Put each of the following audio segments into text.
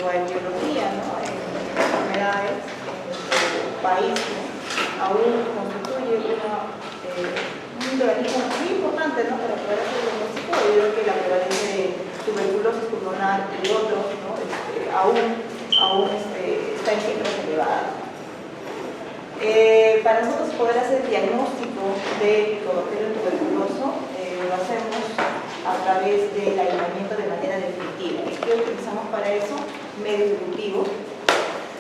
cuanto a etiología, ¿no? En enfermedades en nuestro país, ¿no? Aún constituye un organismo muy importante, ¿no? Para poder hacer el diagnóstico, debido a que la prevalencia de tuberculosis pulmonar y otros, ¿no? aún está en cifras elevadas. Para nosotros poder hacer el diagnóstico de Mycobacterium tuberculoso, lo hacemos a través del aislamiento de manera definitiva. ¿Y qué utilizamos para eso? Medios de cultivo.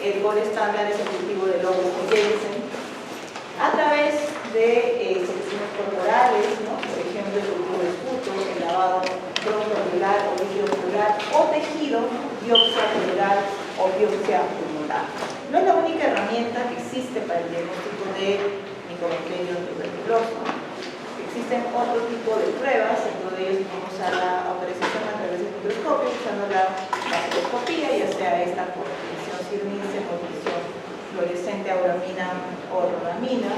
El gol estándar es el cultivo de lobos de Jensen. A través de secciones corporales, ¿no? Por ejemplo, el cultivo de esputo, el lavado broncoalveolar o líquido ocular, o tejido, biopsia celular o biopsia pulmonar. No es la única herramienta que existe para el diagnóstico de Mycobacterium tuberculoso. Existen otro tipo de pruebas, dentro de ellos vamos a la autorización a través del microscopio, usando la microscopía, ya sea esta por visión circense o visión fluorescente auramina o rodamina,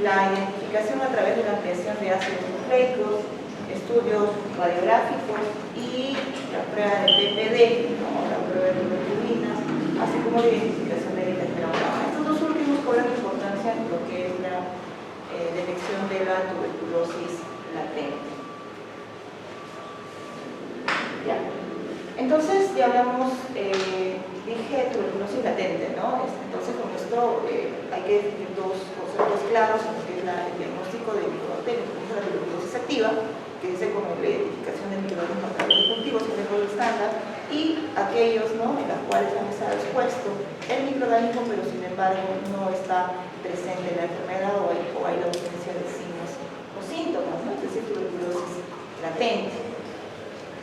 la identificación a través de la ampliación de ácidos nucleicos, estudios radiográficos y la prueba de PPD, ¿no? La prueba de tuberculinas, así como la identificación de interferona. Estos dos últimos cobran importancia en lo que es la detección de la tuberculosis latente. Ya. Entonces, ya hablamos, dije tuberculosis latente, ¿no? Entonces, con esto hay que definir dos conceptos claros en lo que es el diagnóstico de Mycobacterium, que es la tuberculosis activa, que dice como la identificación de microorganismos a través de cultivos, es el gol estándar, y aquellos, ¿no? En los cuales han estado expuesto el microorganismo, pero sin embargo no está presente la enfermedad o hay la ausencia de signos o síntomas, ¿no? Es decir, tuberculosis latente.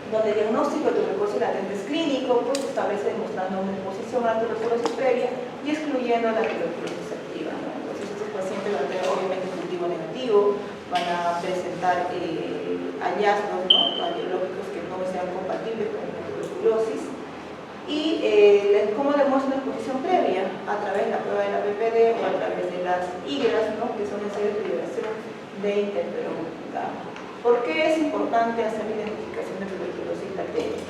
Donde el diagnóstico de tuberculosis latente es clínico, pues se establece demostrando una exposición a la tuberculosis previa y excluyendo a la tuberculosis activa, ¿no? Entonces estos pacientes van a tener obviamente un cultivo negativo, van a presentar hallazgos, ¿no? Radiológicos que no sean compatibles con la tuberculosis. Y cómo demuestra una exposición previa a través de la prueba de la PPD o a través de las IGRAS, ¿no? Que son ensayos de liberación de interferón gamma. ¿Por qué es importante hacer la identificación de tuberculosis latente?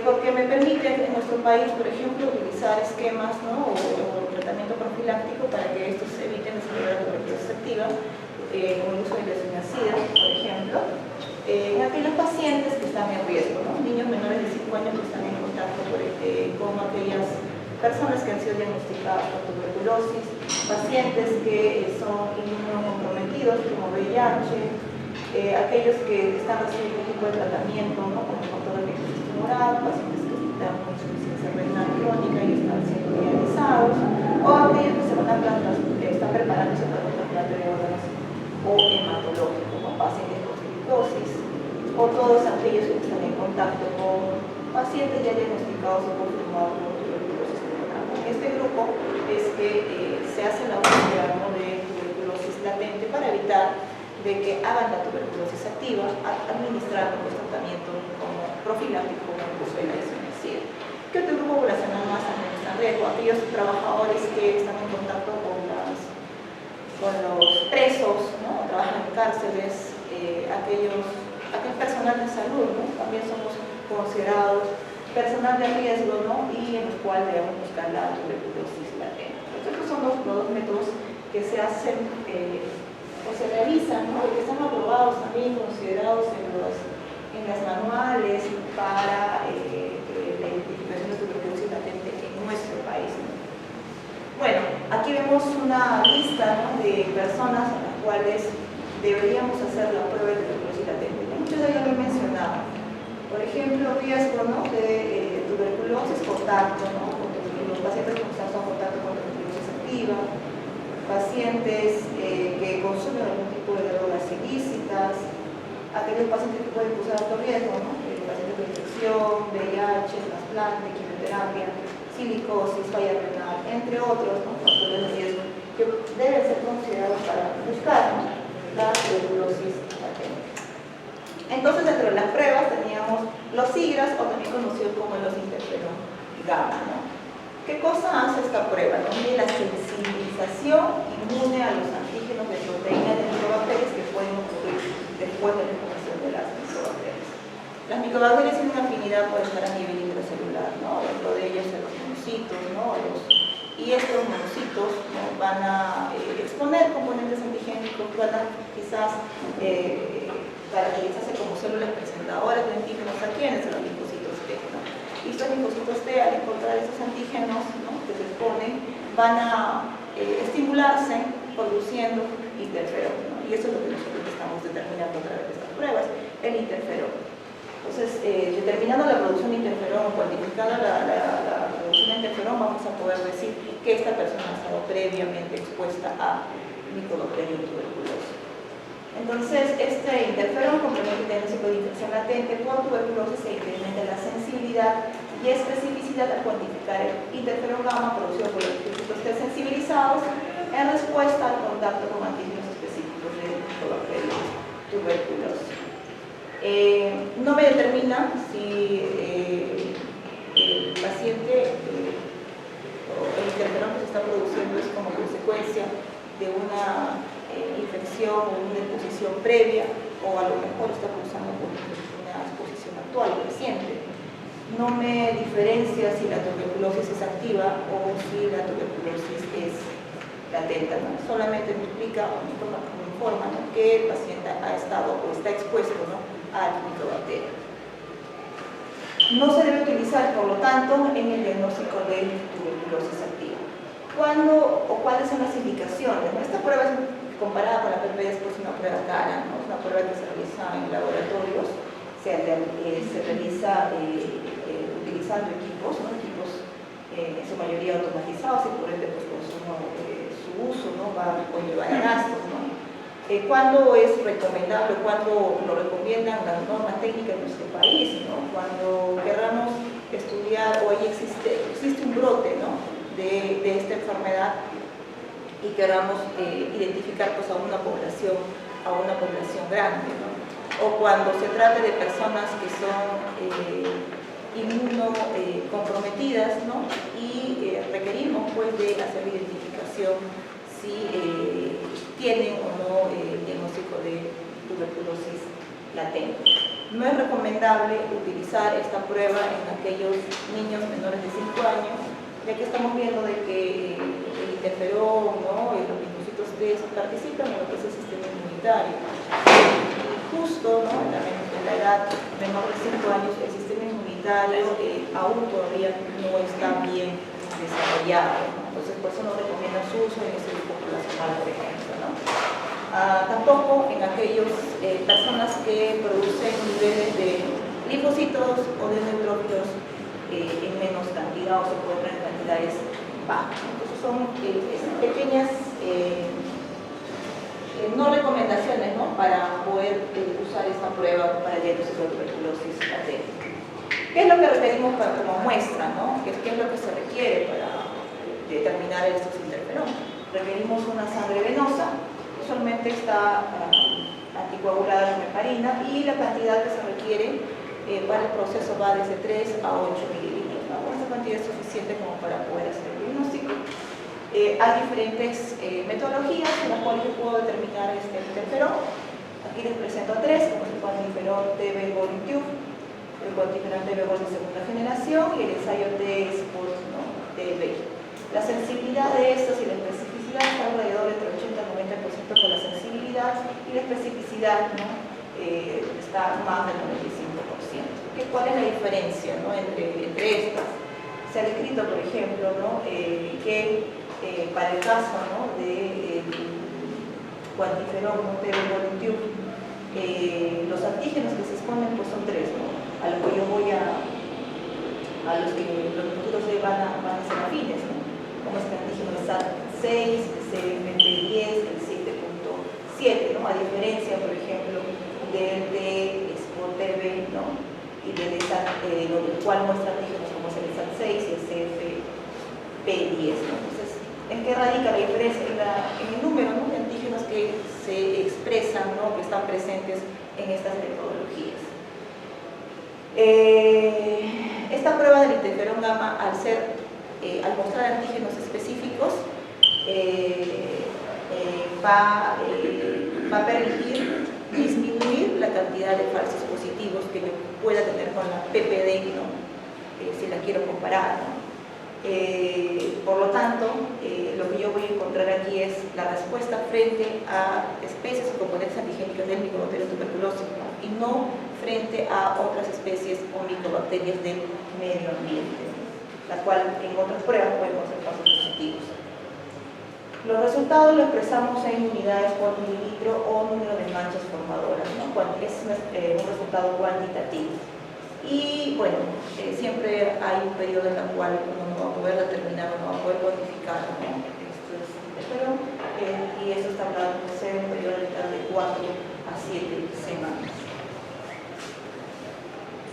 Porque me permite en nuestro país, por ejemplo, utilizar esquemas, ¿no? o tratamiento profiláctico para que estos eviten desarrollar la tuberculosis activa, con el uso de isoniazida, por ejemplo, en aquellos pacientes que están en riesgo, ¿no? Niños menores de 5 años que están en contacto con aquellas personas que han sido diagnosticadas con tuberculosis, pacientes que son inmunocomprometidos como VIH, aquellos que están recibiendo un tipo de tratamiento, ¿no? Como el control de microsis tumoral, pacientes que están con insuficiencia renal crónica y están siendo dializados, o aquellos que están preparándose para un trasplante de órganos o hematológico, como pacientes con cirrosis, o todos aquellos que están en contacto con pacientes ya diagnosticados o confirmados con tuberculosis pulmonar. En este grupo es que se hace la búsqueda, ¿no? de tuberculosis latente para evitar de que hagan la tuberculosis activa, administrando un tratamiento como profiláctico como el uso de la isoniazida. ¿Qué otro grupo poblacional más también está en riesgo? Aquellos trabajadores que están en contacto con los presos, ¿no? Trabajan en cárceles, aquel personal de salud, ¿no? También somos considerados personal de riesgo, ¿no? Y en el cual debemos buscar la tuberculosis latente. Estos son los dos métodos que se hacen o se realizan, ¿no? Y que están aprobados también, considerados en las manuales para la identificación de tuberculosis latente en nuestro país, ¿no? Bueno, aquí vemos una lista, ¿no? de personas a las cuales deberíamos hacer la prueba de tuberculosis latente. Muchos de ellos lo he mencionado. Por ejemplo, riesgo, ¿no? de tuberculosis, contacto, ¿no? Los pacientes que están en contacto con tuberculosis activa, pacientes que consumen algún tipo de drogas ilícitas, aquellos pacientes que pueden usar alto riesgo, ¿no? Pacientes con infección, VIH, trasplante, quimioterapia, silicosis, falla renal, entre otros, ¿no? Factores de riesgo que deben ser considerados para buscar, ¿no? la tuberculosis latente. Entonces, dentro de las pruebas teníamos los IGRAS, o también conocidos como los interferón gamma, ¿no? ¿Qué cosa hace esta prueba? ¿No? Mide la sensibilización inmune a los antígenos de proteínas de micobacterias que pueden ocurrir después de la infección de las micobacterias. Las micobacterias tienen una afinidad por estar a nivel intracelular, ¿no? Dentro quizás caracterizarse como células presentadoras de antígenos a quienes son los linfocitos T, ¿no? Y estos linfocitos T, al encontrar esos antígenos, ¿no?, que se exponen, van a estimularse produciendo interferón, ¿no? Y eso es lo que nosotros estamos determinando a través de estas pruebas, el interferón. Entonces, determinando la producción de interferón, cuantificando la producción de interferón, vamos a poder decir que esta persona ha estado previamente expuesta a Mycobacterium tuberculosis. Entonces, este interferón complementa el diagnóstico de infección latente por tuberculosis e incrementa la sensibilidad y especificidad al cuantificar el interferón gamma producido por los linfocitos T sensibilizados en respuesta al contacto con antígenos específicos de Mycobacterium tuberculosis. No me determina si el paciente o el interferón que se está produciendo es como consecuencia de una infección o una exposición previa, o a lo mejor está causando una exposición actual, reciente. No me diferencia si la tuberculosis es activa o si la tuberculosis es latente, ¿no? Solamente me explica o me informa, ¿no?, que el paciente ha estado o está expuesto, ¿no?, al Mycobacterium. No se debe utilizar, por lo tanto, en el diagnóstico de tuberculosis activa. ¿Cuándo o cuáles son las indicaciones? Esta prueba, comparada con la PPD, es una prueba cara, ¿no? Es una prueba que se realiza en laboratorios, se realiza utilizando equipos, ¿no?, equipos en su mayoría automatizados, y por ende pues, su uso, ¿no?, va a conllevar gastos, ¿no? ¿Cuándo es recomendable, cuándo lo recomiendan las normas técnicas de nuestro país, ¿no? Cuando querramos estudiar o ahí existe un brote, ¿no?, de esta enfermedad y queramos identificar pues, a una población grande, ¿no? O cuando se trate de personas que son inmunocomprometidas, ¿no?, y requerimos pues, de hacer identificación si tienen o no diagnóstico de tuberculosis latente. No es recomendable utilizar esta prueba en aquellos niños menores de 5 años, ya que estamos viendo de que el interferón, ¿no?, los linfocitos T participan en lo que es el sistema inmunitario. Y justo, ¿no?, en la edad menor de 5 años, el sistema inmunitario aún todavía no está bien desarrollado, ¿no? Entonces, por eso no recomienda su uso en este grupo poblacional, por ejemplo, ¿no? Tampoco en aquellas personas que producen niveles de linfocitos o de neutrófilos en menos cantidad o se encuentran en cantidades bajas. Entonces, son pequeñas no recomendaciones, ¿no?, para poder usar esta prueba para el diagnóstico de tuberculosis latente. ¿Qué es lo que requerimos como muestra, ¿no? ¿Qué es lo que se requiere para determinar estos interferón? Requerimos una sangre venosa, usualmente está anticoagulada con heparina, y la cantidad que se requiere para el proceso va desde 3 a 8 mililitros, ¿no? Esta cantidad es suficiente como para poder hacer el diagnóstico. Hay diferentes metodologías en las cuales yo puedo determinar este interferón. Aquí les presento a 3, como es el cuantiferón TB Golden Tube, el cuantiferón TB Gold de segunda generación y el ensayo T-Sport, ¿no?, TB. La sensibilidad de estos y la especificidad está alrededor entre 80-90% con la sensibilidad, y la especificidad, ¿no?, está más del 95%. ¿Cuál es la diferencia, ¿no?, entre estas? Se ha descrito, por ejemplo, ¿no?, que para el caso, ¿no?, de cuantiferón, ¿no?, TB Golden Tube, los antígenos que se exponen pues, son 3, ¿no?, a los que yo voy a los que los futuros van a ser afines, ¿no?, como este antígeno de SAT6, el CMP10, el 7.7, ¿no?, a diferencia, por ejemplo, del de SPOT-TB, ¿no?, y del cual muestra antígenos como es el SAT6 y el CFP10, ¿no? Entonces, ¿en qué radica la diferencia? En el número, ¿no?, de antígenos que se expresan, ¿no?, que están presentes en estas metodologías. Esta prueba del interferón gamma, al mostrar antígenos específicos, va a permitir disminuir la cantidad de falsos positivos que yo pueda tener con la PPD, ¿no?, si la quiero comparar, ¿no? Por lo tanto, lo que yo voy a encontrar aquí es la respuesta frente a especies y componentes antigénicos del Mycobacterium tuberculosis, ¿no? Y no frente a otras especies o micobacterias del medio ambiente, la cual en otras pruebas podemos ser falsos positivos. Los resultados los expresamos en unidades por mililitro o número de manchas formadoras, ¿no? Es un resultado cuantitativo. Y bueno, siempre hay un periodo en el cual uno no va a poder determinar o no va a poder cuantificar, ¿no? Esto es y eso está hablando de ser un periodo de 4 a 7 semanas.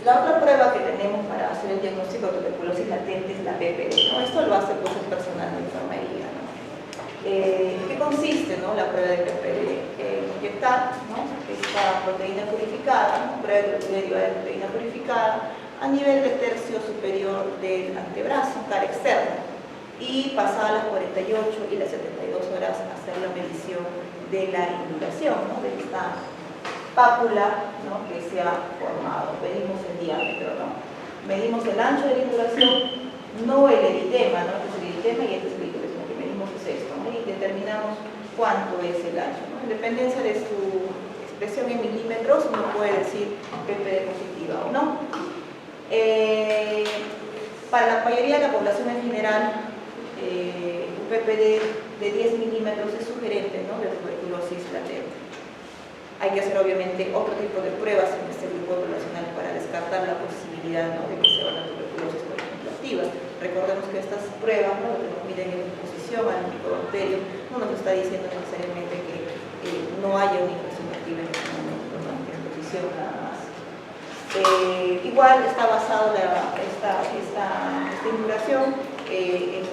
La otra prueba que tenemos para hacer el diagnóstico de tuberculosis latente es la PPD, ¿no? Esto lo hace pues, el personal de enfermería, ¿no? ¿Qué consiste, ¿no? La prueba de PPD? Inyectar, ¿no? Esta proteína purificada, ¿no? Prueba derivada de proteína purificada a nivel del tercio superior del antebrazo, cara externa, y pasadas las 48 y las 72 horas hacer la medición de la induración, ¿no? De esta pápula, ¿no? Que se ha formado. Medimos el diámetro, ¿no? Medimos el ancho de la induración, no el eritema, ¿no? Este es el eritema y este es el induración. Lo que medimos es esto, ¿no? Y determinamos cuánto es el ancho, ¿no? En dependencia de su expresión en milímetros, uno puede decir PPD positiva o no. Para la mayoría de la población en general, un PPD de 10 milímetros es sugerente, ¿no? De tuberculosis latente. Hay que hacer obviamente otro tipo de pruebas en este grupo poblacional para descartar la posibilidad, ¿no? De que sea una tuberculosis, por ejemplo, activa. Recordemos que estas pruebas, ¿no? Lo que nos miden en exposición al micobacterio, no nos está diciendo necesariamente que no haya una infección activa en este momento, ¿no? Exposición nada más. Igual está basado esta induración en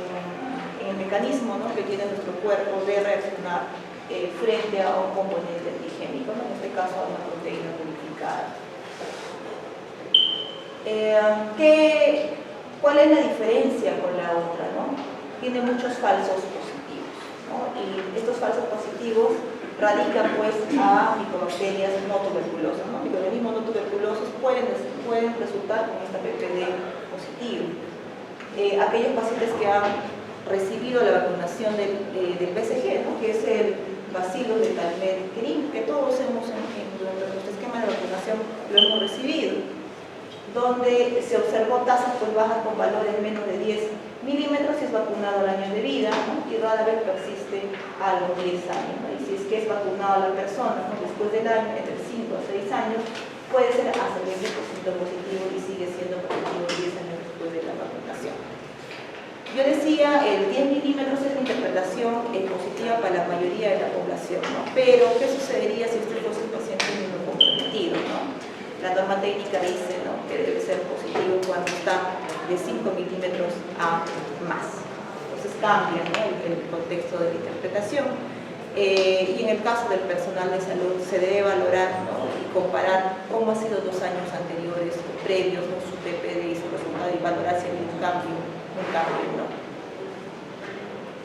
el mecanismo, ¿no? Que tiene nuestro cuerpo de reaccionar frente a un componente antigénico, ¿no? En este caso a una proteína purificada. ¿Cuál es la diferencia con la otra, ¿no? Tiene muchos falsos positivos, ¿no? Y estos falsos positivos radican pues a micobacterias no tuberculosas, ¿no? Microorganismos no tuberculosos pueden resultar con esta PPD positivo. Aquellos pacientes que han recibido la vacunación del BCG, ¿no? Que es el bacillus de Talmud-Green, que todos hemos durante nuestro esquema de vacunación lo hemos recibido, donde se observó tasas pues, bajas con valores menos de 10 milímetros si es vacunado al año de vida, ¿no? Y rara vez persiste a los 10 años, ¿no? Y si es que es vacunado a la persona, ¿no? Después del año, entre 5 a 6 años, puede ser hasta 20% positivo y sigue siendo positivo 10 años después de la vacunación. Yo decía, el 10 milímetros es la interpretación positiva para la mayoría de la población, ¿no? Pero, ¿qué sucedería si este fuese un paciente inmunocomprometido, ¿no? La norma técnica dice, ¿no? Que debe ser positivo cuando está de 5 milímetros a más. Entonces cambia, ¿no? el contexto de la interpretación. Y en el caso del personal de salud se debe valorar, ¿no? Y comparar cómo ha sido 2 años anteriores o previos, ¿no? Su PPD y su resultado y valorar si hay un cambio, ¿no?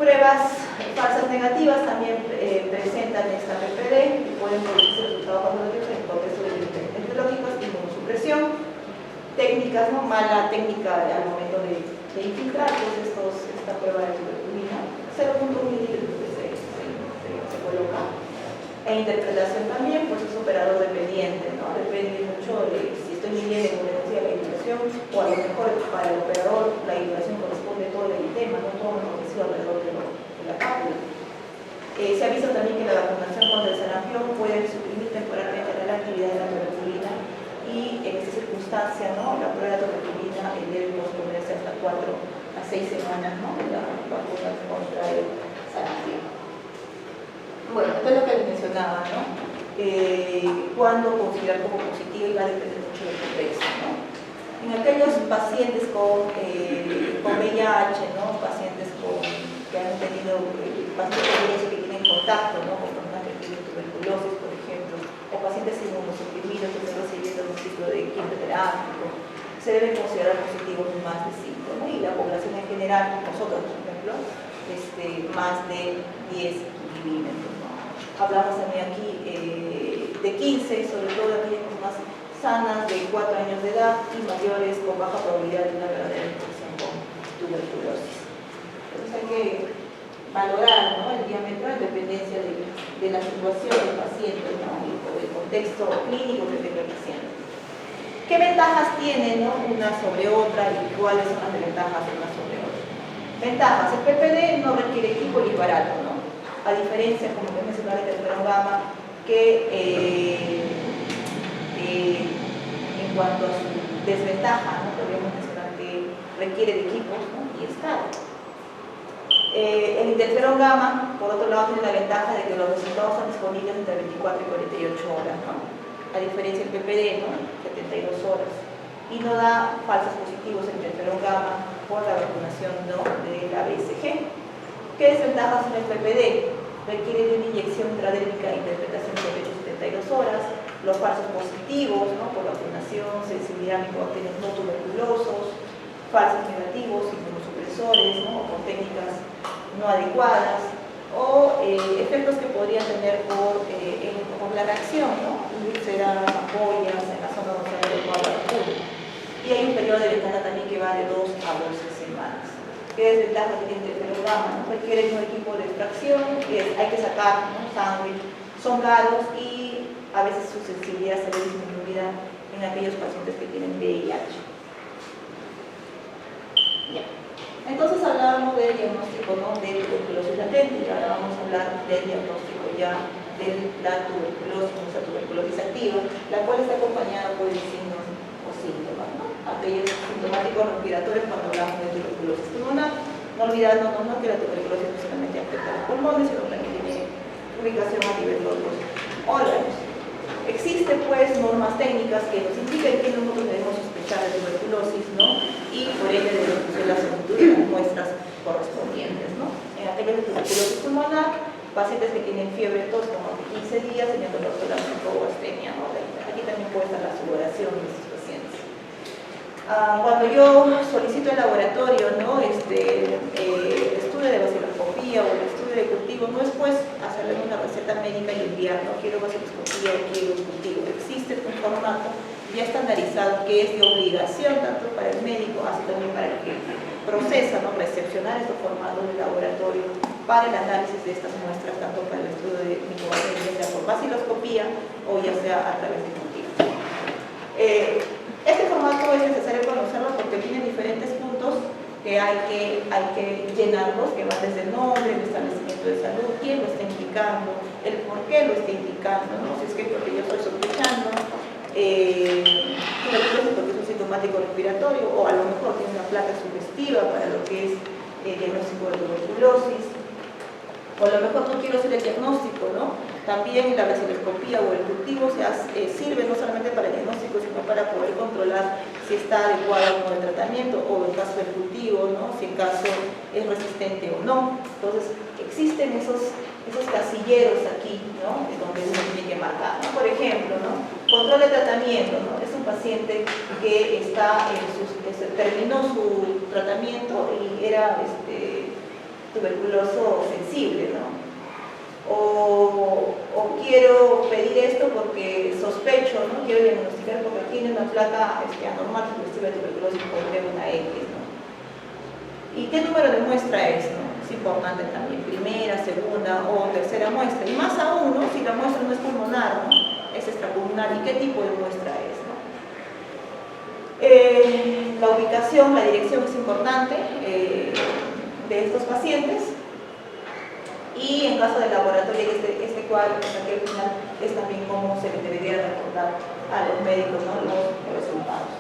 Pruebas falsas negativas también presentan esta PPD y pueden producir resultados positivos en el contexto de epidemiológicos, inmunosupresión, técnicas, ¿no? Mala técnica al momento de infiltrar, pues esta prueba de tuberculina, 0.1 milímetros se coloca. E interpretación también, pues es operador dependiente, ¿no? Depende mucho de si estoy midiendo en una la induración, o a lo mejor para el operador la induración corresponde a todo el eritema, no todo lo que sea alrededor de la cápsula. Se ha visto también que la vacunación contra el sarampión puede suprimir temporalmente la actividad de la tuberculina y en esta circunstancia, ¿no? La prueba de tuberculina debe posponerse hasta 4 a 6 semanas, ¿no? De la vacuna contra el sarampión. Bueno, esto es lo que les mencionaba, ¿no? Cuándo considerar como positivo y va a depender mucho del contexto, ¿no? En aquellos pacientes con VIH, ¿no? Pacientes que han tenido, pacientes que tienen contacto, ¿no? Con personas que tienen tuberculosis, por ejemplo, o pacientes inmunosuprimidos que están recibiendo un ciclo de quimioterápico, se deben considerar positivos más de 5, ¿no? Y la población en general, nosotros, por ejemplo, más de 10 milímetros, ¿no? Hablamos también aquí de 15, sobre todo de aquellas personas sanas de 4 años de edad y mayores con baja probabilidad de una verdadera infección con tuberculosis. valorar, ¿no?, el diámetro en dependencia de la situación del paciente, ¿no?, o del contexto clínico que tenga el paciente. ¿Qué ventajas tiene, ¿no?, una sobre otra y cuáles son las desventajas de una sobre otra? Ventajas: el PPD no requiere equipo ni aparato, ¿no?, a diferencia, como que mencionaba, del interferón gamma, que en cuanto a su desventaja, ¿no?, podríamos mencionar que requiere de equipos, ¿no?, y es caro. El interferón gamma, por otro lado, tiene la ventaja de que los resultados están disponibles entre 24 y 48 horas, ¿no?, a diferencia del PPD, ¿no?, 72 horas, y no da falsos positivos en interferón gamma por la vacunación, ¿no?, de la BCG. ¿Qué desventajas en el PPD? Requiere de una inyección intradérmica e interpretación de 72 horas, los falsos positivos, ¿no?, por vacunación, sensibilidad a micobacterios no tuberculosos, falsos negativos, inmunosupresores, ¿no?, o con técnicas no adecuadas, o efectos que podrían tener por la reacción, ¿no?, úlceras, ampollas en la zona donde se el coágulo puro. Y hay un periodo de ventana también que va de 2 a 12 semanas. ¿Qué desventaja tiene el interferón gamma? ¿No? Requiere un equipo de extracción, hay que sacar, ¿no?, sangre, son caros y a veces su sensibilidad se ve disminuida en aquellos pacientes que tienen VIH. Ya. Entonces hablábamos del diagnóstico, ¿no?, de tuberculosis latente, y ahora vamos a hablar del diagnóstico ya de la tuberculosis, nuestra tuberculosis activa, la cual está acompañada por signos o síntomas, ¿no?, aquellos sintomáticos respiratorios cuando hablamos de tuberculosis pulmonar. No olvidarnos, ¿no?, que la tuberculosis no solamente afecta a los pulmones, sino también tiene ubicación a nivel de otros órganos. Existen pues normas técnicas que nos indican que nosotros debemos sospechar de tuberculosis, ¿no?, y por ello debemos hacer la solicitud de las muestras correspondientes, ¿no? En aquellos de tuberculosis pulmonar, pacientes que tienen fiebre tos como de 15 días, teniendo dolor torácico o astenia, ¿no? Aquí también puede estar la sudoración de estos pacientes. Cuando yo solicito el laboratorio, ¿no?, el estudio de vaciloscopía o el estudio de cultivo, no es pues hacerle una receta médica y enviar, no quiero vaciloscopía o quiero cultivo. Existe un formato ya estandarizado que es de obligación tanto para el médico, así también para el que procesa, ¿no?, recepcionar estos formatos de laboratorio para el análisis de estas muestras, tanto para el estudio de micobacterias, ya sea por vaciloscopía o ya sea a través de cultivo. Este formato es necesario conocerlo porque tiene diferentes puntos que hay que llenarlos, que van desde el nombre, el establecimiento de salud, quién lo está indicando, el por qué lo está indicando, ¿no?, si es que porque yo estoy sospechando tuberculosis porque es un sintomático respiratorio, o a lo mejor tiene una placa sugestiva para lo que es el diagnóstico de tuberculosis, o a lo mejor no quiero hacer el diagnóstico, ¿no? También la vaciloscopía o el cultivo sirve no solamente para el diagnóstico, sino para poder controlar si está adecuado o no el tratamiento, o en caso del cultivo, ¿no?, si en caso es resistente o no. Entonces, existen esos casilleros aquí, ¿no?, donde uno tiene que marcar, ¿no? Por ejemplo, ¿no?, control de tratamiento, ¿no?, es un paciente que terminó su tratamiento y era tuberculoso sensible, ¿no? O quiero pedir esto porque sospecho, ¿no?, quiero diagnosticar porque tiene una placa anormal sugestiva de tuberculosis por una X, ¿no? ¿Y qué número de muestra es, no? Es importante también, primera, segunda o tercera muestra, y más aún, ¿no?, si la muestra no es pulmonar, ¿no?, es extrapulmonar, y qué tipo de muestra es, ¿no? La ubicación, la dirección es importante de estos pacientes. Y en caso del laboratorio, este cuadro que saqué al final es también cómo se le debería reportar a los médicos, ¿no?, los resultados.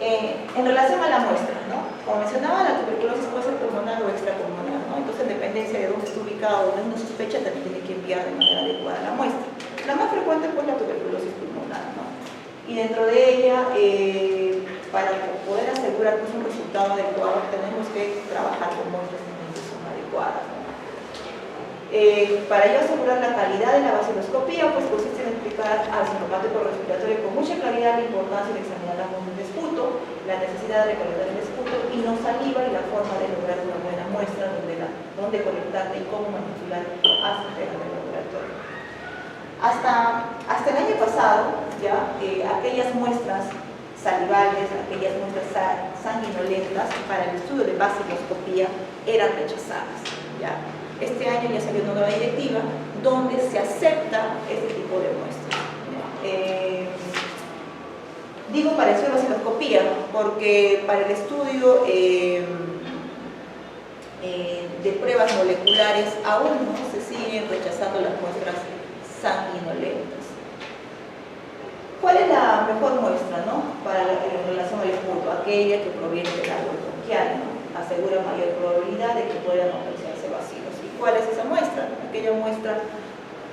En relación a la muestra, ¿no?, como mencionaba, la tuberculosis puede ser pulmonar o extrapulmonar, ¿no? Entonces, en dependencia de dónde está ubicado, donde uno sospecha, también tiene que enviar de manera adecuada la muestra. La más frecuente pues la tuberculosis pulmonar, ¿no? Y dentro de ella, para poder asegurar pues un resultado adecuado, tenemos que trabajar con muestras que son adecuadas, ¿no? Para yo asegurar la calidad de la vaciloscopía, pues consiste en explicar al sintomático respiratorio con mucha claridad la importancia de examinar la muestra de esputo, la necesidad de recolectar el esputo y no saliva, y la forma de lograr una buena muestra, donde conectarla y cómo manipular hasta entregar el laboratorio. Hasta el año pasado, ya, aquellas muestras salivales, aquellas muestras sanguinolentas para el estudio de vaciloscopía eran rechazadas. ¿ya? Este año ya salió una nueva directiva donde se acepta este tipo de muestras. Digo para la vaciloscopía, porque para el estudio de pruebas moleculares aún no se siguen rechazando las muestras sanguinolentas. ¿Cuál es la mejor muestra, ¿no?, en relación al esputo? Aquella que proviene del árbol bronquial, ¿no? Asegura mayor probabilidad de que puedan apreciarse bacilos. ¿Y cuál es esa muestra? Aquella muestra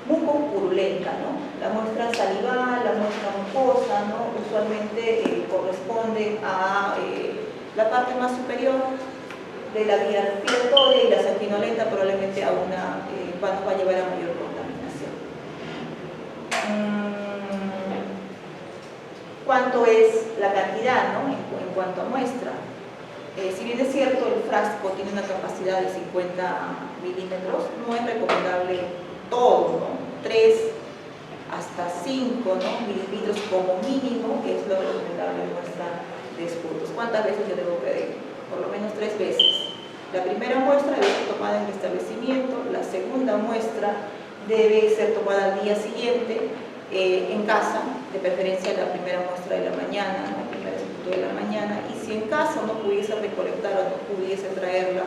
mucopurulenta, ¿no? La muestra salival, la muestra mucosa, ¿no? Usualmente corresponde a la parte más superior de la vía respiratoria, y la sanguinolenta probablemente a una va a llevar a mayor contaminación. ¿Cuánto es la cantidad, ¿no?, en cuanto a muestra? Si bien es cierto, el frasco tiene una capacidad de 50 milímetros, no es recomendable todo, ¿no? 3 hasta 5, ¿no?, mililitros como mínimo es lo recomendable en muestra de esputos. ¿Cuántas veces yo debo pedir? Por lo menos 3 veces. La primera muestra debe ser tomada en el establecimiento, la segunda muestra debe ser tomada al día siguiente en casa, de preferencia la primera muestra de la mañana, el primer esputo de la mañana, y si en casa no pudiese recolectar o no pudiese traerla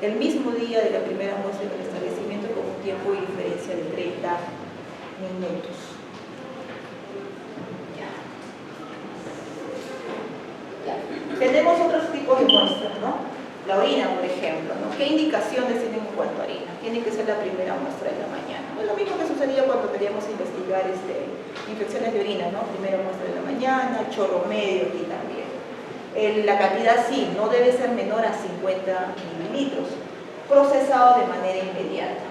el mismo día de la primera muestra en el establecimiento, con un tiempo de diferencia de 30 minutos. Ya. Tenemos otros tipos de muestras, ¿no? La orina, por ejemplo, ¿no? ¿Qué indicaciones tienen en cuanto a orina? Tiene que ser la primera muestra de la mañana. Es lo mismo que sucedía cuando queríamos investigar infecciones de orina, ¿no? Primera muestra de la mañana, chorro medio aquí también. La cantidad sí, no debe ser menor a 50 mililitros, procesado de manera inmediata.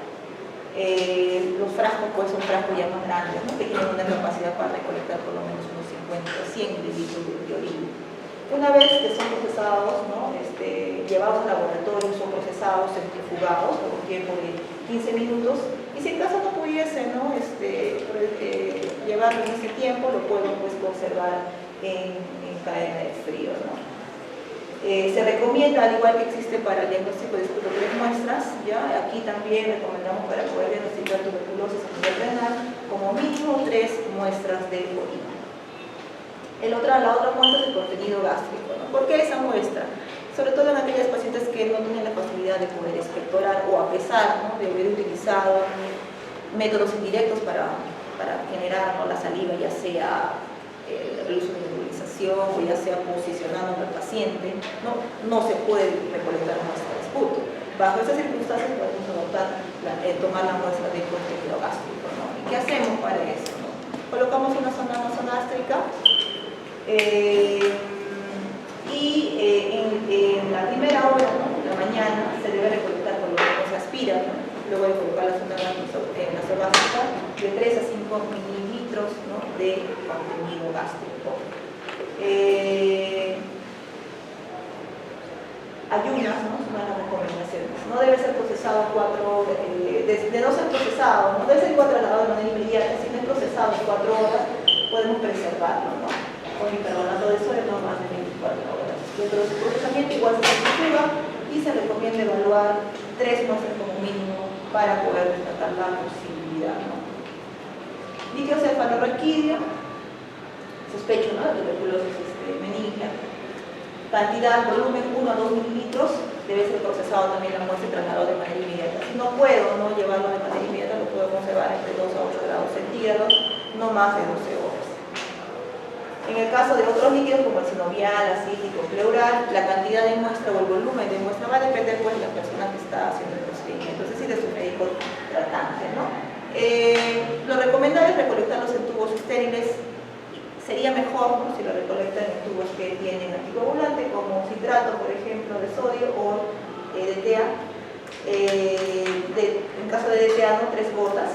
Los frascos, pues son frascos ya más grandes, ¿no?, que tienen una capacidad para recolectar por lo menos unos 50 o 100 mililitros de orina. Una vez que son procesados, ¿no?, llevados al laboratorio, son procesados, centrifugados por un tiempo de 15 minutos, y si en caso no pudiese, ¿no?, llevarlo en ese tiempo, lo puedo, pues, conservar en cadena de frío, ¿no? Se recomienda, al igual que existe para el diagnóstico de esputo, 3 muestras, ¿ya? Aquí también recomendamos, para poder diagnosticar tuberculosis a nivel renal, como mínimo 3 muestras de orina. La otra muestra es el contenido gástrico, ¿no? ¿Por qué esa muestra? Sobre todo en aquellas pacientes que no tienen la facilidad de poder expectorar, o a pesar, ¿no?, de haber utilizado métodos indirectos para generar, ¿no?, la saliva, ya sea el uso de nebulización o ya sea posicionando al paciente, no se puede recolectar muestra de esputo. Bajo esas circunstancias podemos tomar la muestra de contenido gástrico, ¿no? ¿Y qué hacemos para eso, ¿no? Colocamos una sonda nasogástrica y en la primera hora, ¿no?, de la mañana, se debe recolectar, por lo menos se aspira, ¿no?, luego de colocar la sonda nasogástrica, de 3 a 5 mililitros, ¿no?, de contenido gástrico. Ayunas, ¿no?, son una de las recomendaciones. No debe ser procesado 4 horas, de no ser procesado, no debe ser igual trasladado de manera inmediata. Si no es procesado en 4 horas, podemos preservarlo, ¿no?, con bicarbonato de sodio no más de 24 horas. Dentro de su procesamiento igual se centrifuga y se recomienda evaluar 3 muestras como mínimo para poder descartar la posibilidad, ¿no? Dictiocefalorraquídeo, sospecho, ¿no?, de tuberculosis meningia. Cantidad, volumen 1 a 2 mililitros, debe ser procesado también la muestra y trasladado de manera inmediata. Si no puedo no llevarlo de manera inmediata, lo puedo conservar entre 2 a 8 grados centígrados, no más de 12 horas. En el caso de otros líquidos como el sinovial, acítico, pleural, la cantidad de muestra o el volumen de muestra va a depender, pues, de la persona que está haciendo el procedimiento, es decir, de su médico tratante, ¿no? Lo recomendable es recolectarlos en tubos estériles. Sería mejor, ¿no?, si lo recolectan en tubos que tienen anticoagulante, como citrato, por ejemplo, de sodio, o DTA. En caso de DTA, ¿no?, 3 gotas.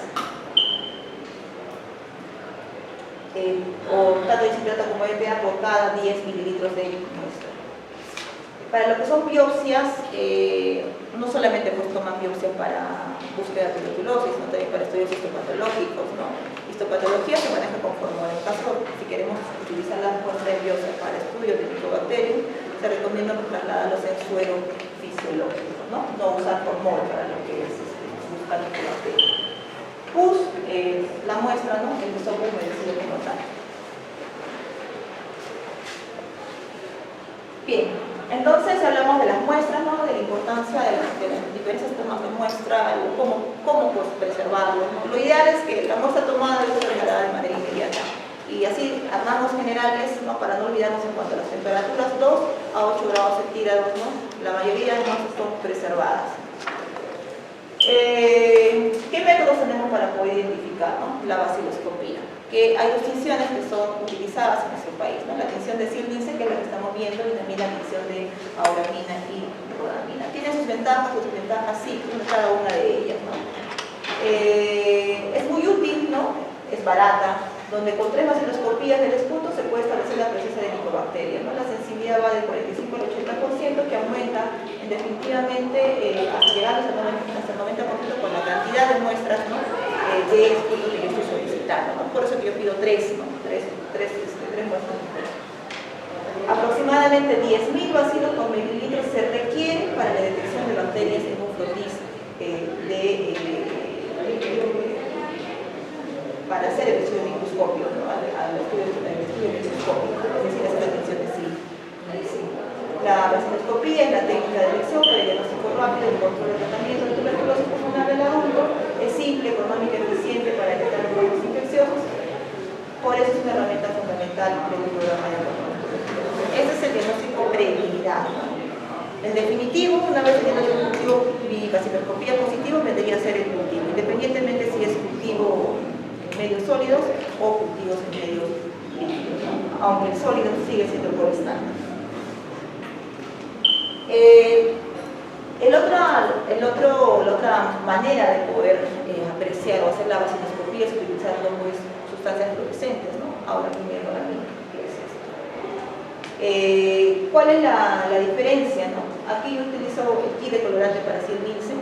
O tanto de citrato como DTA por cada 10 mililitros de muestra. Para lo que son biopsias, no solamente, pues, toman biopsia para búsqueda de tuberculosis, sino también para estudios histopatológicos, ¿no? Histopatología se maneja con formol. En caso, si queremos utilizar la muestra de biopsia para estudios de Mycobacterium, se recomienda trasladarlos en suero fisiológico. fisiológico, no usar formol para lo que es buscar microbacterias. Pus, la muestra, el hisopo humedecido como tal. Bien, entonces hablamos de las muestras, de la importancia de las diferentes temas de muestra, cómo pues, preservarlo. Lo ideal es que la muestra tomada debe ser regalada de manera inmediata. Y así, a rangos generales, para no olvidarnos en cuanto a las temperaturas, 2 a 8 grados centígrados, la mayoría de muestras son preservadas. ¿Qué métodos tenemos para poder identificar la baciloscopía? Que hay distinciones que son utilizadas en nuestro país, la tinción de Sil-Nielsen, que es la que estamos viendo, y también la tinción de auramina y rodamina. ¿Tiene sus ventajas o desventajas? Sí, cada una de ellas. Es muy útil, es barata, donde con 3 baciloscopías del esputo se puede establecer la presencia de micobacterias. La sensibilidad va del 45 al 80%, que aumenta definitivamente hasta llegar hasta el 90% con la cantidad de muestras de esputo que yo estoy solicitando. Por eso que yo pido 3 muestras. Aproximadamente 10.000 bacilos por mililitro se requiere para la detección de bacterias en un frotis para hacer el estudio de microscopio, al estudio microscópico, es decir, hacer la detección de sí. La baciloscopía es la técnica de detección para el diagnóstico rápido y control del tratamiento de tuberculosis pulmonar del adulto, es simple, económica y eficiente para detectar los focos infecciosos, por eso es una herramienta fundamental del programa de control de tuberculosis. Ese es el diagnóstico preliminar. En definitivo, una vez teniendo el cultivo y baciloscopía positivo, vendría a ser el cultivo, independientemente si es cultivo medios sólidos o cultivos en medios líquidos, aunque el sólido sigue siendo el estándar. La otra manera de poder apreciar o hacer la baciloscopía es utilizando sustancias fluorescentes, ahora primero la misma, que es esto. ¿Cuál es la diferencia? Aquí yo utilizo el kit de colorante para Sil-Nielsen,